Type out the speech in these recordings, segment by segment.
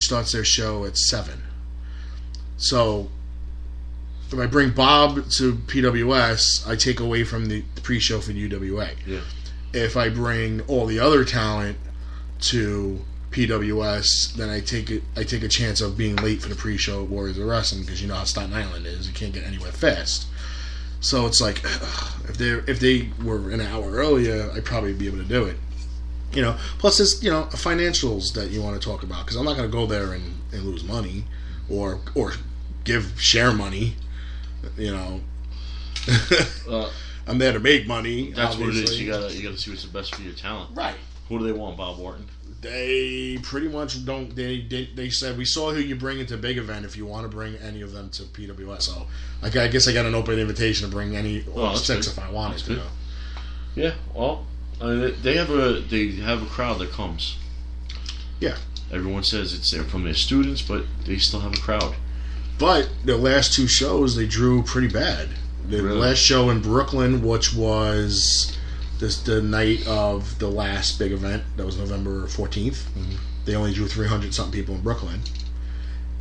starts their show at 7. So if I bring Bob to PWS, I take away from the pre-show for UWA. Yeah. If I bring all the other talent to PWS, then I take a chance of being late for the pre-show at Warriors of Wrestling, because you know how Staten Island is. You can't get anywhere fast. So it's like, if they were an hour earlier, I'd probably be able to do it. You know, plus there's, you know, financials that you want to talk about, because I'm not going to go there and lose money or share money. You know, I'm there to make money. That's obviously. what it is. You gotta see what's the best for your talent. Right. Who do they want? Bob Orton? They pretty much don't. They said, we saw who you bring into big event if you want to bring any of them to PWS. So I guess I got an open invitation to bring any 6 if I wanted to. Yeah. Well, I mean, they have a crowd that comes. Yeah. Everyone says it's there from their students, but they still have a crowd. But the last 2 shows they drew pretty bad. The last show in Brooklyn, which was the night of the last big event, that was November 14th. Mm-hmm. They only drew 300-something people in Brooklyn.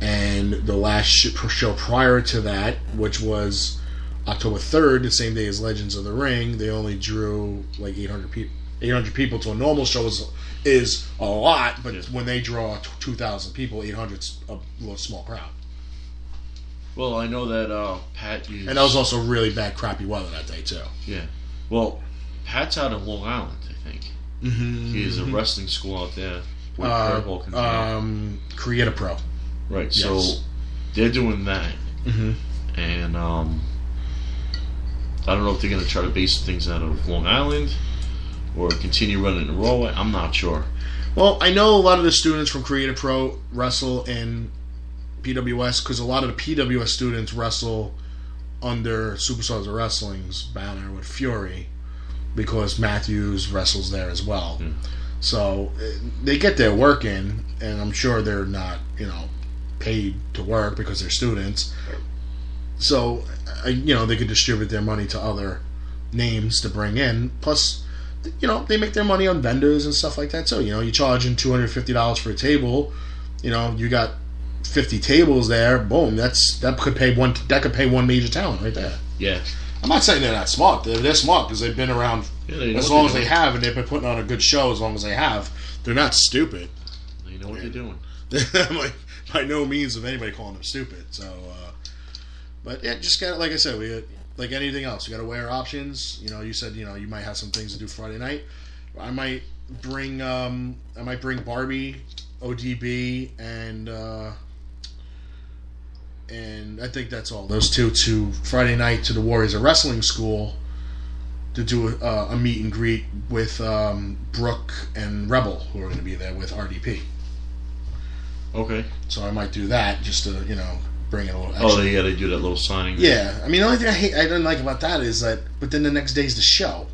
And the last show prior to that, which was October 3rd, the same day as Legends of the Ring, they only drew like 800 people. 800 people to a normal show is a lot, but when they draw 2,000 people, 800's a little small crowd. Well, I know that Pat used... And that was also really bad, crappy weather that day, too. Yeah. Well, Pat's out of Long Island, I think. Mm-hmm. He has a wrestling school out there. Create a Pro. Right, yes. So they're doing that. Mm-hmm. And I don't know if they're going to try to base things out of Long Island or continue running in Raw. I'm not sure. Well, I know a lot of the students from Create a Pro wrestle in PWS, because a lot of the PWS students wrestle under Superstars of Wrestling's banner with Fury, because Matthews wrestles there as well. Mm. So they get their work in, and I'm sure they're not, you know, paid to work because they're students. So, you know, they could distribute their money to other names to bring in. Plus, you know, they make their money on vendors and stuff like that too. You know, you're charging $250 for a table. You know, you got 50 tables there. Boom, that could pay one major talent right there. Yeah. I'm not saying they're not smart. They're smart because they've been around as long as they have, and they've been putting on a good show as long as they have. They're not stupid. They know what they're doing. I'm like, by no means of anybody calling them stupid. So, but yeah, just got, like I said, we like anything else, you got to weigh our options. You know, you said, you know, you might have some things to do Friday night. I might bring Barbie, ODB, and I think that's all. Those two to Friday night to the Warriors of Wrestling School to do a meet and greet with Brooke and Rebel, who are going to be there with RDP. Okay. So I might do that just to, you know, bring it a little extra. Oh, yeah, they do that little signing. Yeah. I mean, the only thing I didn't like about that is that, but then the next day's the show.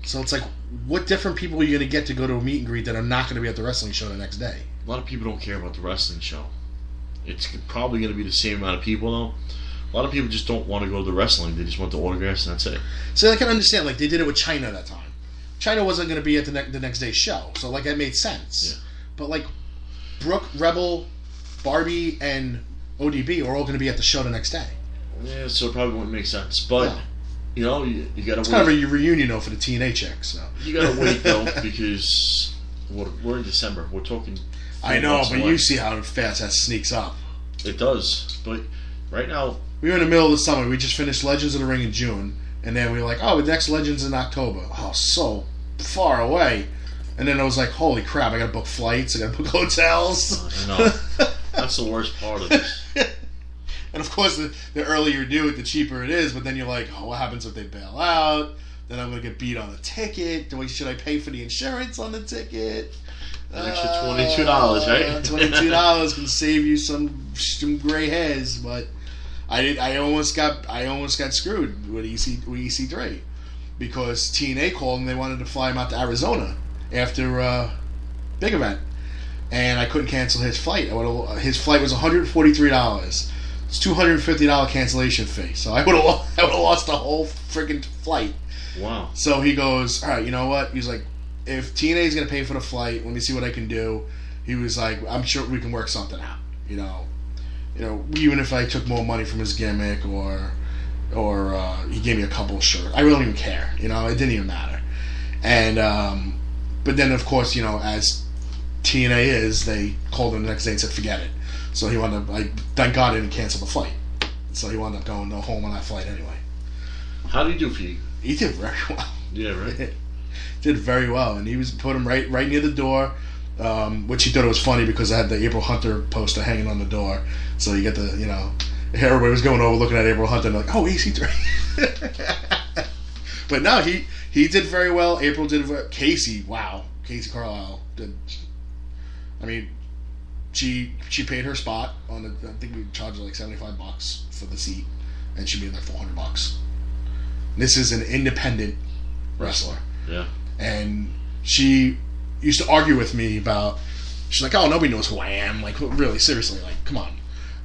So it's like, what different people are you going to get to go to a meet and greet that are not going to be at the wrestling show the next day? A lot of people don't care about the wrestling show. It's probably going to be the same amount of people, though. A lot of people just don't want to go to the wrestling. They just want the autographs, and that's it. So I can understand. Like, they did it with China that time. China wasn't going to be at the next day's show. So, like, that made sense. Yeah. But, like, Brooke, Rebel, Barbie, and ODB are all going to be at the show the next day. Yeah, so it probably wouldn't make sense. But, yeah. You know, you got to wait. It's kind of a reunion, though, for the TNA chicks. So. You got to wait, though, because we're in December. We're talking... I know, but you see how fast that sneaks up. It does. But right now... We were in the middle of the summer. We just finished Legends of the Ring in June. And then we were like, oh, the next Legends in October. Oh, so far away. And then I was like, holy crap, I got to book flights. I got to book hotels. I know. That's the worst part of this. And of course, the earlier you do it, the cheaper it is. But then you're like, oh, what happens if they bail out? Then I'm going to get beat on the ticket. Should I pay for the insurance on the ticket? An extra $22, right? $22 can save you some gray hairs, but I almost got screwed with EC3 because TNA called and they wanted to fly him out to Arizona after big event, and I couldn't cancel his flight. His flight was $143. It's $250 cancellation fee, so I would have lost the whole freaking flight. Wow. So he goes, all right, you know what? He's like, if TNA is going to pay for the flight, let me see what I can do. he was like, I'm sure we can work something out. Even if I took more money from his gimmick or he gave me a couple of shirts, I really don't even care. It didn't even matter. And but then of course, as TNA is, they called him the next day and said forget it. So he wound up, thank God he didn't cancel the flight. So he wound up going home on that flight anyway. How did he do for you? He did very well. Yeah, right. Did very well, and he was put him right near the door, which he thought it was funny because I had the April Hunter poster hanging on the door, so you get everybody was going over looking at April Hunter and like, oh, EC3. But no, he did very well. April did Casey Carlisle did. I mean, she paid her spot on the. I think we charged her like $75 for the seat, and she made like $400. This is an independent wrestler. Yeah. And she used to argue with me about, she's like, oh, nobody knows who I am. Like, really, seriously, like, come on.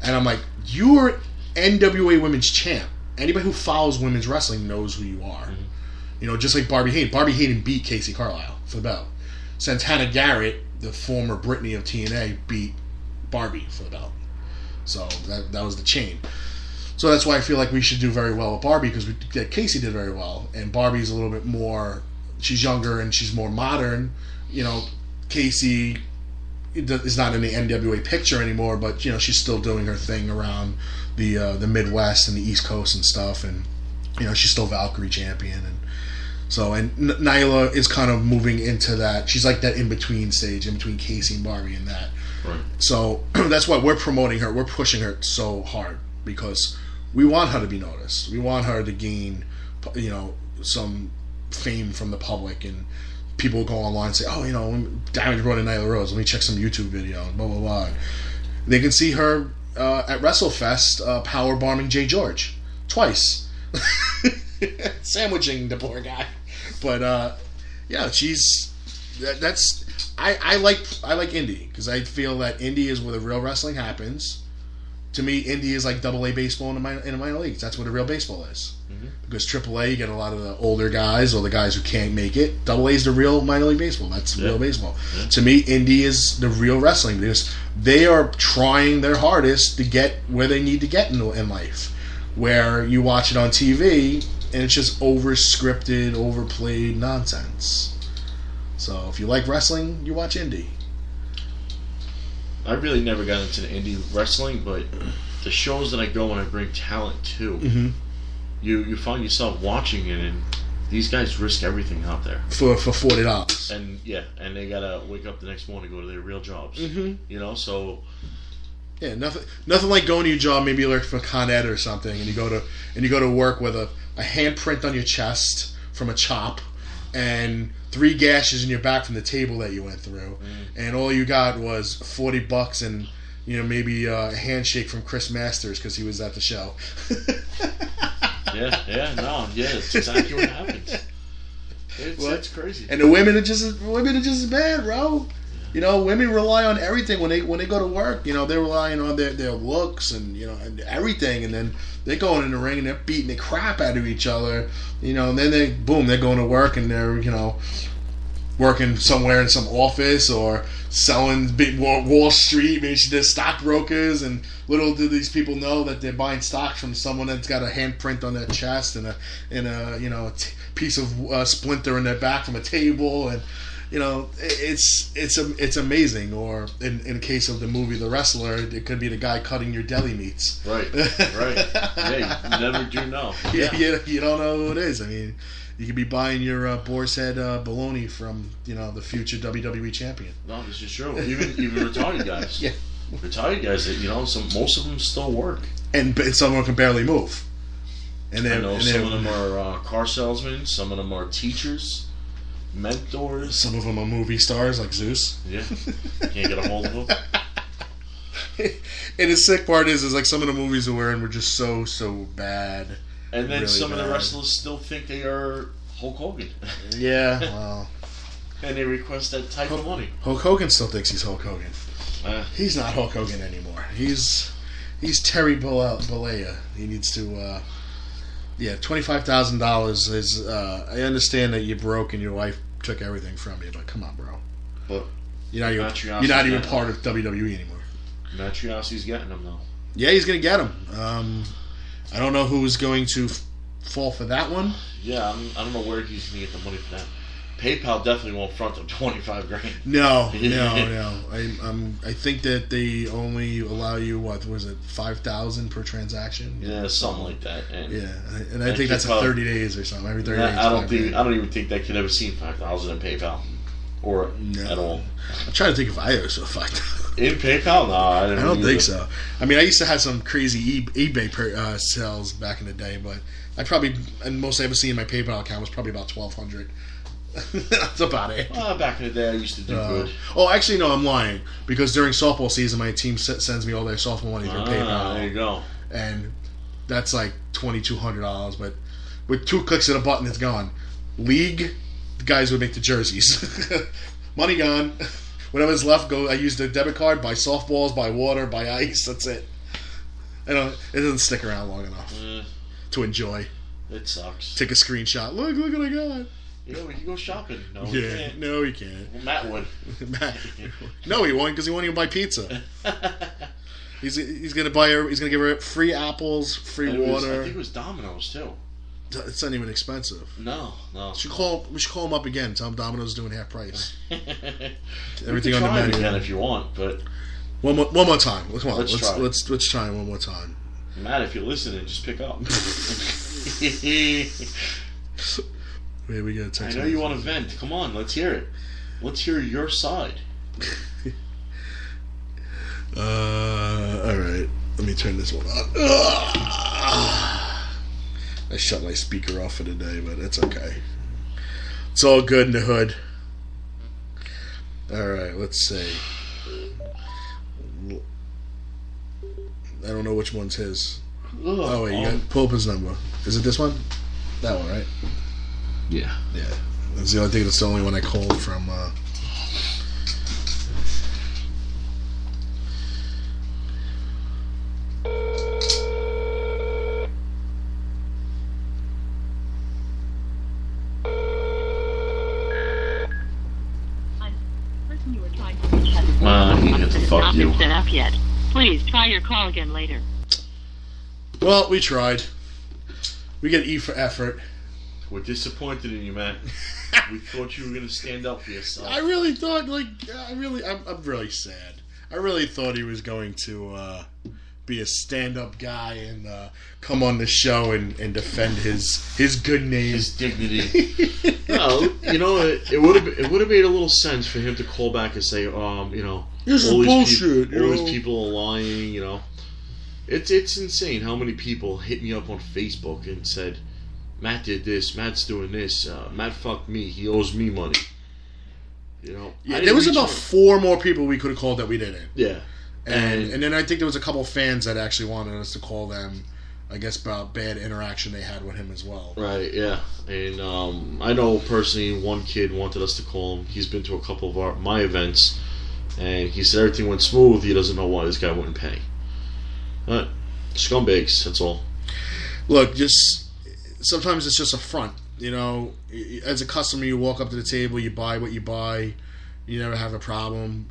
And I'm like, you're NWA Women's Champ. Anybody who follows women's wrestling knows who you are. Mm-hmm. Just like Barbie Hayden. Barbie Hayden beat Casey Carlisle for the belt. Santana Garrett, the former Britney of TNA, beat Barbie for the belt. So that was the chain. So that's why I feel like we should do very well with Barbie, because Casey did very well, and Barbie's a little bit more. She's younger and she's more modern. Casey is not in the NWA picture anymore, but she's still doing her thing around the Midwest and the East Coast and stuff, and she's still Valkyrie champion, and so Nyla is kind of moving into that. She's like that in between stage, in between Casey and Barbie and that. Right. So that's why we're promoting her. We're pushing her so hard because we want her to be noticed. We want her to gain, some fame from the public, and people go online and say, oh, Damage brought in Nyla Rose. Let me check some YouTube video, and blah, blah, blah. They can see her at WrestleFest power bombing Jay George twice. Sandwiching the poor guy. But, yeah, I like indie, because I feel that indie is where the real wrestling happens. To me, indie is like AA baseball in the minor leagues. That's what the real baseball is. Mm-hmm. Because AAA, you get a lot of the older guys or the guys who can't make it. AA is the real minor league baseball. That's real baseball. Yeah. To me, indie is the real wrestling, because they are trying their hardest to get where they need to get in life. Where you watch it on TV and it's just over-scripted, overplayed nonsense. So if you like wrestling, you watch indie. I really never got into the indie wrestling, but the shows that I go and I bring talent to, mm-hmm. you find yourself watching it, and these guys risk everything out there for $40. And they gotta wake up the next morning to go to their real jobs. Mm-hmm. So yeah, nothing like going to your job. Maybe you work for Con Ed or something, and you go to work with a handprint on your chest from a chop, and 3 gashes in your back from the table that you went through, and all you got was $40 and maybe a handshake from Chris Masters because he was at the show. It's exactly what happens. It's crazy. And the women are just as bad, bro. Women rely on everything when they go to work. They're relying on their looks and and everything, and then they're going in the ring and they're beating the crap out of each other. And then they're going to work and they're working somewhere in some office or selling big Wall Street. Maybe they're stockbrokers, and little do these people know that they're buying stocks from someone that's got a handprint on their chest and a piece of splinter in their back from a table, and it's amazing. Or in the case of the movie The Wrestler, it could be the guy cutting your deli meats. Right. Yeah, you never do know. Yeah. You don't know who it is. I mean, you could be buying your boar's head bologna from the future WWE champion. No, this is true. Even retired guys. Yeah. Retired guys that most of them still work, and some of them can barely move. And then some of them are car salesmen. Some of them are teachers. Mentors. Some of them are movie stars like Zeus. Yeah, can't get a hold of them. And the sick part is like some of the movies that we're in were just so bad. And then really some of the wrestlers still think they are Hulk Hogan. Yeah, well. And they request that type of money. Hulk Hogan still thinks he's Hulk Hogan. He's not Hulk Hogan anymore. He's Terry Bollea. He needs to. $25,000 is. I understand that you're broke and your wife took everything from you, but come on, bro. But You're not even part of WWE anymore. Matriosi's getting them though. Yeah, he's going to get him. I don't know who's going to fall for that one. Yeah, I don't know where he's going to get the money for that. PayPal definitely won't front them $25,000. No. I think that they only allow you, what was it, 5,000 per transaction? Yeah, something like that. And I think that's like 30 days or something. Every 30 days. I don't even think that kid ever seen 5,000 in PayPal, or at all. I'm trying to think if I ever saw 5,000 in PayPal. No, I don't think so. I mean, I used to have some crazy eBay sales back in the day, but and most I ever seen in my PayPal account was probably about 1,200. That's about it. Back in the day, I used to do good. Oh, actually, no, I'm lying. Because during softball season, my team sends me all their softball money through PayPal. There you go. And that's like $2,200. But with 2 clicks of a button, it's gone. League, the guys would make the jerseys. Money gone. Whatever's left, I use the debit card, buy softballs, buy water, buy ice. That's it. It doesn't stick around long enough to enjoy. It sucks. Take a screenshot. Look what I got. Yeah, we can go shopping. No, we can't. No, we can't. Well, Matt would. No, he won't because he won't even buy pizza. He's gonna buy her. He's gonna give her free apples, free water. I think it was Domino's too. It's not even expensive. No. We should call him up again. Tell him Domino's is doing half price. Everything on the menu. Again if you want, but one more time. Let's try. Let's try one more time. Matt, if you're listening, just pick up. Wait, we gotta text. I know you want to vent. Come on, let's hear it. Let's hear your side. All right. Let me turn this one on. I shut my speaker off for the day, but it's okay. It's all good in the hood. All right. Let's see. I don't know which one's his. Oh wait, you got pull up his number. Is it this one? That one, right? Yeah. That's the only thing. That's the only one I called from. He has to fuck you. Set up yet. Please try your call again later. Well, we tried. We get E for effort. We're disappointed in you, man. We thought you were going to stand up for yourself. I really thought, I'm really sad. I really thought he was going to be a stand-up guy and come on the show and defend his good name, his dignity. No, it would have made a little sense for him to call back and say, this is bullshit. All these people are lying. It's insane how many people hit me up on Facebook and said, Matt did this, Matt's doing this, Matt fucked me, he owes me money. Yeah, there was about 4 more people we could have called that we didn't. Yeah. And then I think there was a couple of fans that actually wanted us to call them, I guess, about bad interaction they had with him as well. Right, yeah. And I know personally one kid wanted us to call him. He's been to a couple of my events, and he said everything went smooth. He doesn't know why this guy wouldn't pay. But scumbags, that's all. Look, sometimes it's just a front. As a customer, you walk up to the table, you buy what you buy, you never have a problem.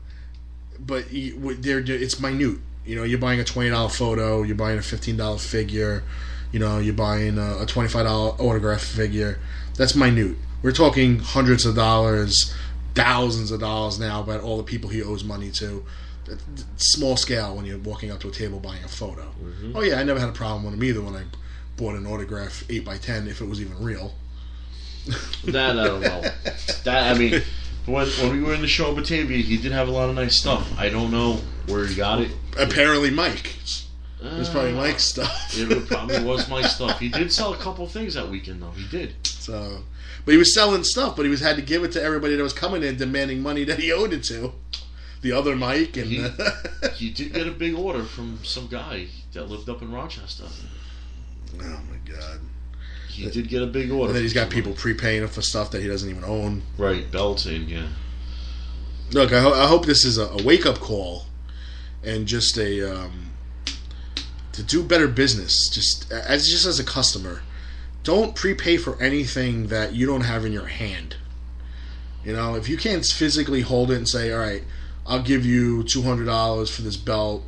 But it's minute. You're buying a $20 photo, you're buying a $15 figure, you're buying a $25 autograph figure. That's minute. We're talking hundreds of dollars, thousands of dollars now about all the people he owes money to. Small scale when you're walking up to a table buying a photo. Mm-hmm. Oh yeah, I never had a problem with him either when I bought an autograph 8x10 if it was even real. That I don't know. When we were in the show at Batavia, he did have a lot of nice stuff. I don't know where he got it. Apparently Mike. It was probably Mike's stuff. It probably was Mike's stuff. He did sell a couple of things that weekend, though. He did. But he was selling stuff, but he had to give it to everybody that was coming in demanding money that he owed it to. The other Mike. And he did get a big order from some guy that lived up in Rochester. Oh, my God. He did get a big order. And then he's got people prepaying him for stuff that he doesn't even own. Right, belting, yeah. Look, I hope this is a wake-up call and just to do better business. Just as a customer, don't prepay for anything that you don't have in your hand. You know, if you can't physically hold it and say, all right, I'll give you $200 for this belt